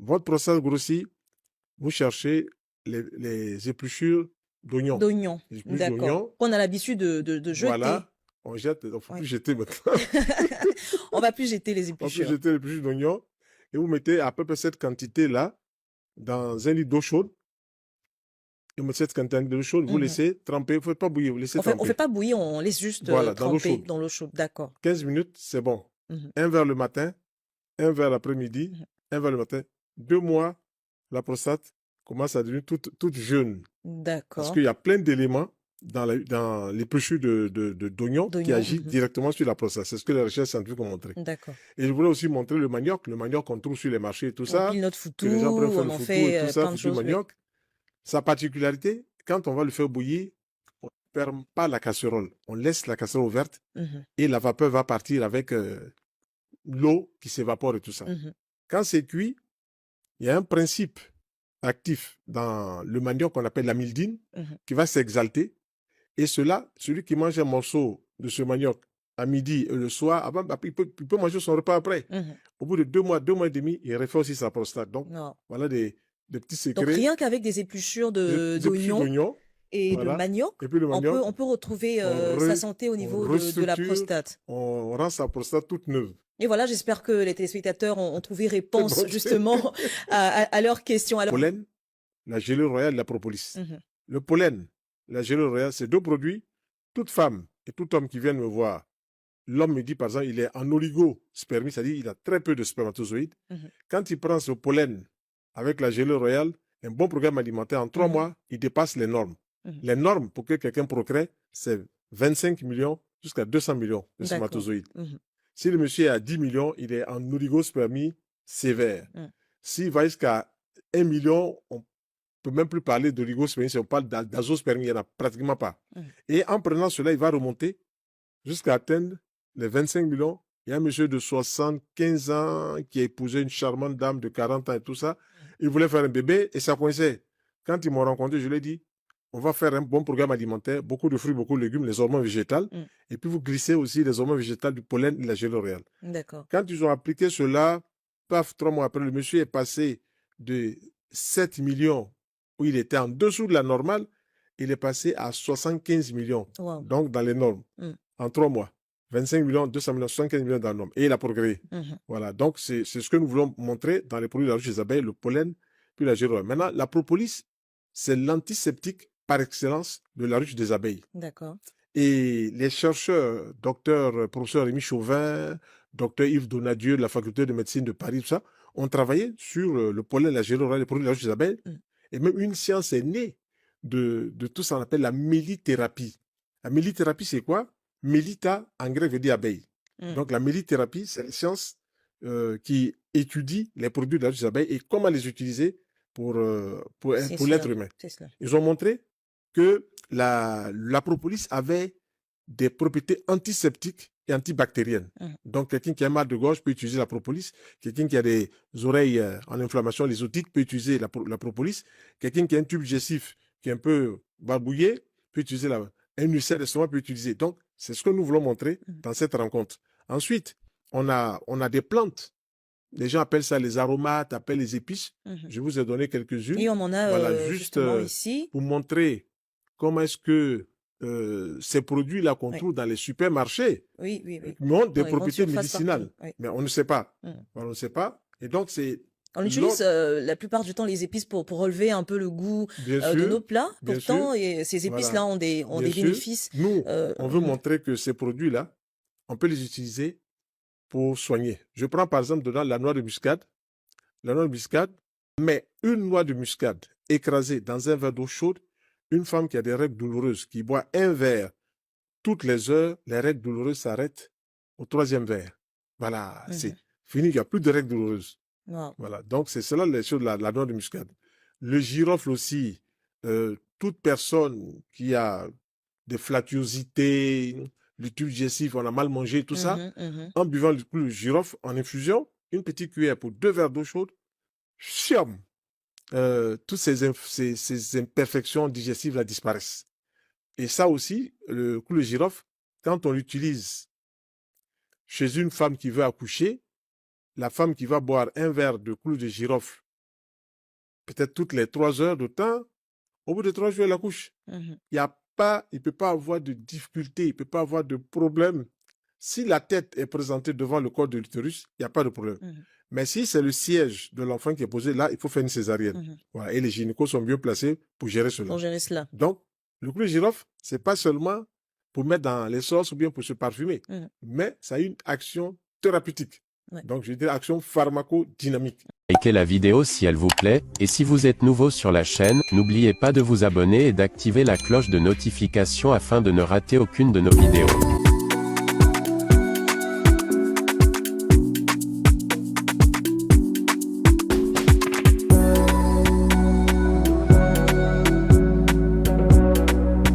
Votre prostate grossit, vous cherchez les épluchures d'oignons. D'oignons, Les épluches d'accord. d'oignons, Qu'on a l'habitude de jeter. voilà, on jette, il ne faut Ouais. plus jeter maintenant. On va plus jeter les On peut épluchures. jeter les épluchures d'oignons et vous mettez à peu près cette quantité-là dans un litre d'eau chaude. Et vous mettez cette quantité d'eau chaude, vous laissez tremper, vous ne faites pas bouillir, vous laissez On tremper. fait pas bouillir, on laisse juste Voilà, dans l'eau tremper chaude. dans l'eau chaude, d'accord. 15 minutes, c'est bon. Mhm. Un verre le matin, un verre l'après-midi, un verre le matin. 2 mois, la prostate commence à devenir toute jeune. Parce D'accord. qu'il y a plein d'éléments dans l'épluchure d'oignons qui agissent directement sur la prostate. C'est ce que les recherches scientifiques ont montré. D'accord. Et je voulais aussi montrer le manioc qu'on trouve sur les marchés et tout On ça. pile notre foutou, Que les gens prennent faire on le en foutou et fait tout ça, plein de foutu choses. manioc. Sa particularité, quand on va le faire bouillir, on ne ferme pas la casserole. On laisse la casserole ouverte et la vapeur va partir avec l'eau qui s'évapore et tout ça. Quand c'est cuit, il y a un principe actif dans le manioc qu'on appelle l'amylidine qui va s'exalter. Et celui qui mange un morceau de ce manioc à midi et le soir, il peut manger son repas après. Au bout de 2 mois, 2 mois et demi, il refait aussi sa prostate. Donc, voilà des petits secrets. Donc, rien qu'avec des épluchures d'oignons et voilà, de manioc, et puis le manioc, on peut retrouver sa santé au niveau de la prostate. On rend sa prostate toute neuve. Et voilà, j'espère que les téléspectateurs ont trouvé réponse justement à leurs questions. Le pollen, la gélule royale, la propolis. Le pollen, la gélule royale, c'est 2 produits. Toute femme et tout homme qui viennent me voir, l'homme me dit par exemple, il est en oligospermie, c'est-à-dire il a très peu de spermatozoïdes. Quand il prend ce pollen avec la gélule royale, un bon programme alimentaire, en 3 mois, il dépasse les normes. Les normes pour que quelqu'un procrée, c'est 25 millions jusqu'à 200 millions de spermatozoïdes. Si le monsieur est à 10 millions, il est en oligospermie sévère. S'il va jusqu'à 1 million, on ne peut même plus parler d'oligospermie, si on parle d'azospermie, il n'y en a pratiquement pas. Et en prenant cela, il va remonter jusqu'à atteindre les 25 millions. Il y a un monsieur de 75 ans qui a épousé une charmante dame de 40 ans et tout ça. Il voulait faire un bébé et ça coinçait. Quand ils m'ont rencontré, je lui ai dit, on va faire un bon programme alimentaire, beaucoup de fruits, beaucoup de légumes, les hormones végétales. Et puis vous glissez aussi les hormones végétales du pollen et de la gélule royale. D'accord. Quand ils ont appliqué cela, paf, 3 mois après, le monsieur est passé de 7 millions, où il était en dessous de la normale, il est passé à 75 millions. Wow. Donc dans les normes, en 3 mois. 25 millions, 200 millions, 75 millions dans les normes. Et il a progressé. Voilà, donc c'est ce que nous voulons montrer dans les produits de la ruche des abeilles, le pollen, puis la gélule royale. Maintenant, la propolis, c'est l'antiseptique par excellence de la ruche des abeilles. D'accord. Et les chercheurs, professeur Rémi Chauvin, docteur Yves Donadieu de la faculté de médecine de Paris, tout ça, ont travaillé sur le pollen, la gélule royale, les produits de la ruche des abeilles. Et même une science est née de tout ça qu'on appelle la mélithérapie. La mélithérapie, c'est quoi? Mélita, en grec, veut dire abeille. Donc la mélithérapie, c'est une science qui étudie les produits de la ruche des abeilles et comment les utiliser pour l'être humain. Ils ont montré que la propolis avait des propriétés antiseptiques et antibactériennes. Donc, quelqu'un qui a mal de gorge peut utiliser la propolis. Quelqu'un qui a des oreilles en inflammation, les otites, peut utiliser la propolis. Quelqu'un qui a un tube digestif qui est un peu barbouillé peut utiliser un ulcère d'estomac peut utiliser. Donc, c'est ce que nous voulons montrer dans cette rencontre. Ensuite, on a des plantes. Les gens appellent ça les aromates, appellent les épices. Je vous ai donné quelques-unes. Et on en a voilà, juste ici. Pour montrer comment est-ce que ces produits-là qu'on trouve dans les supermarchés ont des propriétés médicinales. Mais on ne sait pas. On ne sait pas. Et donc, on utilise la plupart du temps les épices pour relever un peu le goût de nos plats. Pourtant, ces épices-là ont des bénéfices. Nous, on veut montrer que ces produits-là, on peut les utiliser pour soigner. Je prends par exemple dedans la noix de muscade. La noix de muscade, mais une noix de muscade écrasée dans un verre d'eau chaude, une femme qui a des règles douloureuses, qui boit un verre toutes les heures, les règles douloureuses s'arrêtent au 3e verre. Voilà, c'est fini, il n'y a plus de règles douloureuses. Voilà, donc c'est cela les choses de la noix de muscade. Le girofle aussi, toute personne qui a des flatuosités, le tube digestif, on a mal mangé, tout ça, en buvant le girofle en infusion, une petite cuillère pour 2 verres d'eau chaude, chiam, toutes ces imperfections digestives là disparaissent. Et ça aussi, le clou de girofle, quand on l'utilise chez une femme qui veut accoucher, la femme qui va boire un verre de clou de girofle peut-être toutes les 3 heures de temps, au bout de 3 jours, elle accouche. Il ne peut pas avoir de difficulté, il ne peut pas avoir de problème. Si la tête est présentée devant le corps de l'utérus, il n'y a pas de problème. Mais si c'est le siège de l'enfant qui est posé, là, il faut faire une césarienne. Voilà. Et les gynécos sont bien placés pour gérer cela. Donc, le clou de girofle, ce n'est pas seulement pour mettre dans les sauces ou bien pour se parfumer, mais ça a une action thérapeutique. Donc, je dirais action pharmacodynamique. Likez la vidéo si elle vous plaît, et si vous êtes nouveau sur la chaîne, n'oubliez pas de vous abonner et d'activer la cloche de notification afin de ne rater aucune de nos vidéos.